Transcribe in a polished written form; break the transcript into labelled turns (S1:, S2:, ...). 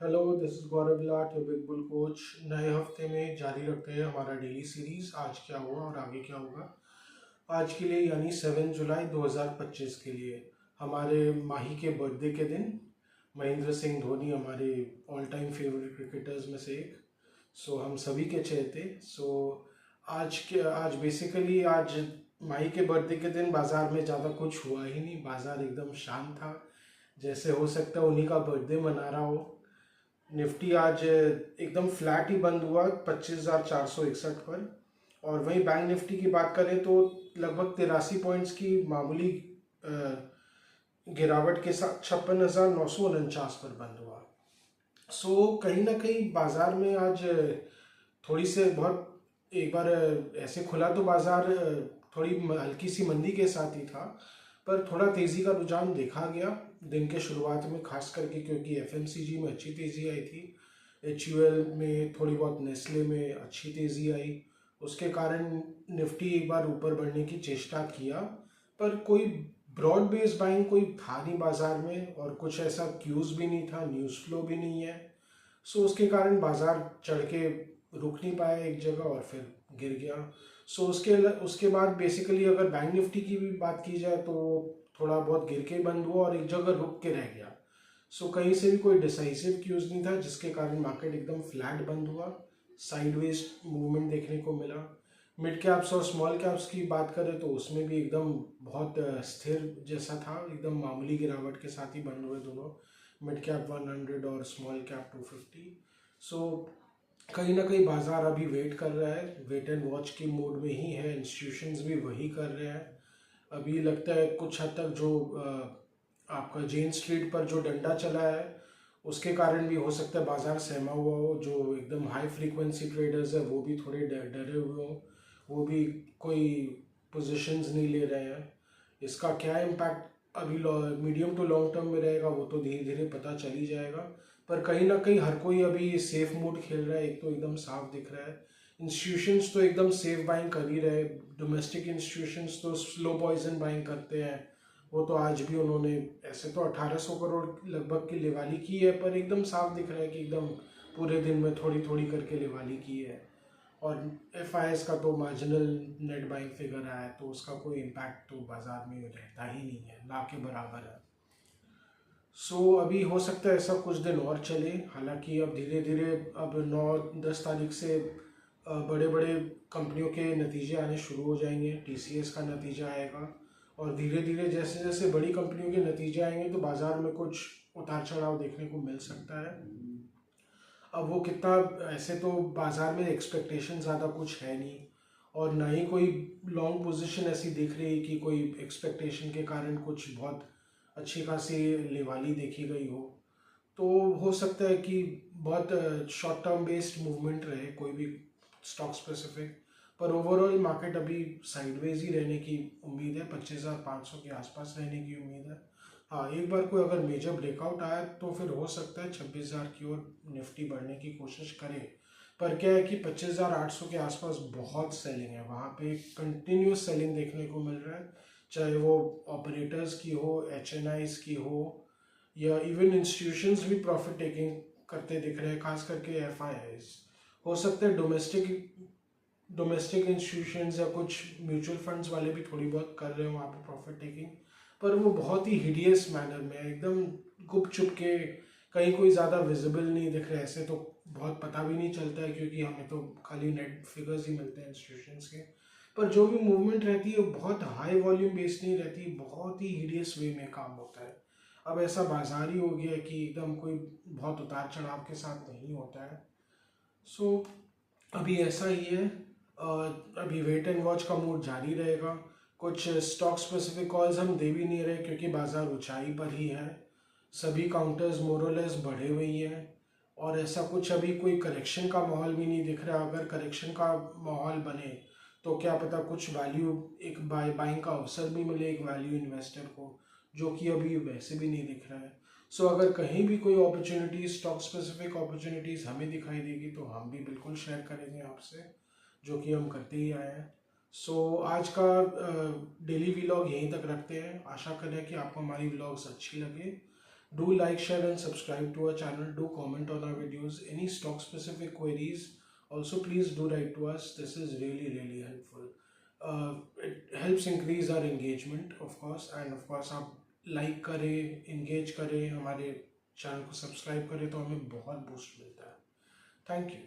S1: Hello, this is Gaurav Lat, your big bull coach. नए हफ्ते में जारी रखते हैं हमारा डेली सीरीज। आज क्या हुआ और आगे क्या होगा। आज के लिए यानी 7 जुलाई 2025 के लिए हमारे माही के बर्थडे के दिन महेंद्र सिंह धोनी हमारे ऑल टाइम फेवरेट क्रिकेटर्स में से एक। हम सभी के चहेते। आज बेसिकली आज माही के बर्थडे के दिन बाजार में ज़्यादा कुछ हुआ ही नहीं। बाजार एकदम शांत था, जैसे हो सकता है उन्हीं का बर्थडे मना रहा हो। निफ्टी आज एकदम फ्लैट ही बंद हुआ 25,461 पर। और वहीं बैंक निफ्टी की बात करें तो लगभग 83 पॉइंट्स की मामूली गिरावट के साथ 56,949 पर बंद हुआ। कहीं ना कहीं बाजार में आज थोड़ी से बहुत एक बार ऐसे खुला तो बाजार थोड़ी हल्की सी मंदी के साथ ही था, पर थोड़ा तेज़ी का रुझान देखा गया दिन के शुरुआत में, खास करके क्योंकि एफएमसीजी में अच्छी तेज़ी आई थी। एचयूएल में थोड़ी बहुत, नेस्ले में अच्छी तेज़ी आई। उसके कारण निफ्टी एक बार ऊपर बढ़ने की चेष्टा किया, पर कोई ब्रॉड बेस्ड बाइंग कोई था नहीं बाजार में, और कुछ ऐसा क्यूज भी नहीं था, न्यूज़ फ्लो भी नहीं है। उसके कारण बाजार चढ़ के रुक नहीं पाया एक जगह और फिर गिर गया। उसके बाद बेसिकली अगर बैंक निफ्टी की भी बात की जाए तो थोड़ा बहुत गिर के बंद हुआ और एक जगह रुक के रह गया। कहीं से भी कोई डिसाइसिव क्यूज नहीं था, जिसके कारण मार्केट एकदम फ्लैट बंद हुआ। साइडवेज मूवमेंट देखने को मिला। मिड कैप्स और स्मॉल कैप्स की बात करें तो उसमें भी एकदम बहुत स्थिर जैसा था, एकदम मामूली गिरावट के साथ ही बंद हुए दोनों। मिड कैप 100 और स्मॉल कैप 250। कहीं ना कहीं बाजार अभी वेट कर रहा है, वेट एंड वॉच की मोड में ही है। इंस्टीट्यूशंस भी वही कर रहे हैं। अभी लगता है कुछ हद तक जो आपका जेन स्ट्रीट पर जो डंडा चला है उसके कारण भी हो सकता है बाजार सहमा हुआ हो। जो एकदम हाई फ्रीक्वेंसी ट्रेडर्स है वो भी थोड़े डरे हुए हों, वो भी कोई पोजीशंस नहीं ले रहे हैं। इसका क्या इम्पैक्ट अभी मीडियम टू लॉन्ग टर्म में रहेगा वो तो धीरे धीरे पता चल ही जाएगा। पर कहीं ना कहीं हर कोई अभी सेफ मूड खेल रहा है, एक तो एकदम साफ दिख रहा है। इंस्टीट्यूशंस तो एकदम सेफ बाइंग कर ही रहे। डोमेस्टिक इंस्टीट्यूशंस तो स्लो पॉइजन बाइंग करते हैं। वो तो आज भी उन्होंने ऐसे तो 1800 करोड़ लगभग की लेवाली की है, पर एकदम साफ दिख रहा है कि एकदम पूरे दिन में थोड़ी थोड़ी करके लेवाली की है। और एफ का तो मार्जिनल नेट बाइंग फिगर आया है, तो उसका कोई इम्पैक्ट तो बाजार में रहता ही नहीं है, ना के बराबर है। अभी हो सकता है ऐसा कुछ दिन और चले। हालांकि अब धीरे धीरे अब 9-10 तारीख से बड़े बड़े कंपनियों के नतीजे आने शुरू हो जाएंगे। टीसीएस का नतीजा आएगा, और धीरे धीरे जैसे जैसे बड़ी कंपनियों के नतीजे आएंगे तो बाजार में कुछ उतार चढ़ाव देखने को मिल सकता है। अब वो कितना, ऐसे तो बाजार में एक्सपेक्टेशन ज़्यादा कुछ है नहीं, और ना ही कोई लॉन्ग पोजीशन ऐसी दिख रही कि कोई एक्सपेक्टेशन के कारण कुछ बहुत अच्छी खासी लेवाली देखी गई हो। तो हो सकता है कि बहुत शॉर्ट टर्म बेस्ड मूवमेंट रहे कोई भी स्टॉक स्पेसिफिक। पर ओवरऑल मार्केट अभी साइडवेज ही रहने की उम्मीद है, 25,500 के आसपास रहने की उम्मीद है। हाँ, एक बार कोई अगर मेजर ब्रेकआउट आया तो फिर हो सकता है 26,000 की ओर निफ्टी बढ़ने की कोशिश करे। पर क्या है कि 25,800 के आसपास बहुत सेलिंग है, वहाँ पे कंटिन्यूस सेलिंग देखने को मिल रहा है। चाहे वो ऑपरेटर्स की हो, एच की हो, या इवन इंस्टीट्यूशंस भी प्रॉफिट टेकिंग करते दिख रहे हैं, खास करके एफ हो सकता है डोमेस्टिक इंस्टीट्यूशंस या कुछ म्यूचुअल फंड्स वाले भी थोड़ी बहुत कर रहे हो वहाँ पे प्रॉफिट टेकिंग। पर वो बहुत ही हिडियस मैनर में है, एकदम गुप चुप के, कहीं कोई ज़्यादा विजिबल नहीं दिख रहे। ऐसे तो बहुत पता भी नहीं चलता है क्योंकि हमें तो खाली नेट फिगर्स ही मिलते हैं इंस्टीट्यूशंस के। पर जो भी मूवमेंट रहती है वो बहुत हाई वॉल्यूम बेस्ड नहीं रहती, बहुत ही हिडियस वे में काम होता है। अब ऐसा बाजार ही हो गया है कि एकदम कोई बहुत उतार चढ़ाव के साथ नहीं होता है। अभी ऐसा ही है। अभी वेट एंड वॉच का मूड जारी रहेगा। कुछ स्टॉक स्पेसिफिक कॉल्स हम दे भी नहीं रहे क्योंकि बाजार ऊंचाई पर ही है। सभी काउंटर्स मोरलेस बढ़े हुए ही हैं, और ऐसा कुछ अभी कोई करेक्शन का माहौल भी नहीं दिख रहा। अगर करेक्शन का माहौल बने तो क्या पता कुछ वैल्यू, एक बाइंग का अवसर भी मिले एक वैल्यू इन्वेस्टर को, जो कि अभी वैसे भी नहीं दिख रहा है। अगर कहीं भी कोई अपॉर्चुनिटीज, स्टॉक स्पेसिफिक अपॉर्चुनिटीज हमें दिखाई देगी तो हम भी बिल्कुल शेयर करेंगे आपसे, जो कि हम करते ही आए हैं। आज का डेली व्लॉग यहीं तक रखते हैं। आशा करें कि आपको हमारी व्लॉग्स अच्छी लगे। Do like, share, and subscribe to our channel. Do comment on our videos. Any stock specific queries, also please do write to us. This is really helpful. It helps increase our engagement, of course, and of course आप like करें, engage करें, हमारे channel को subscribe करें तो हमें बहुत boost मिलता है. Thank you.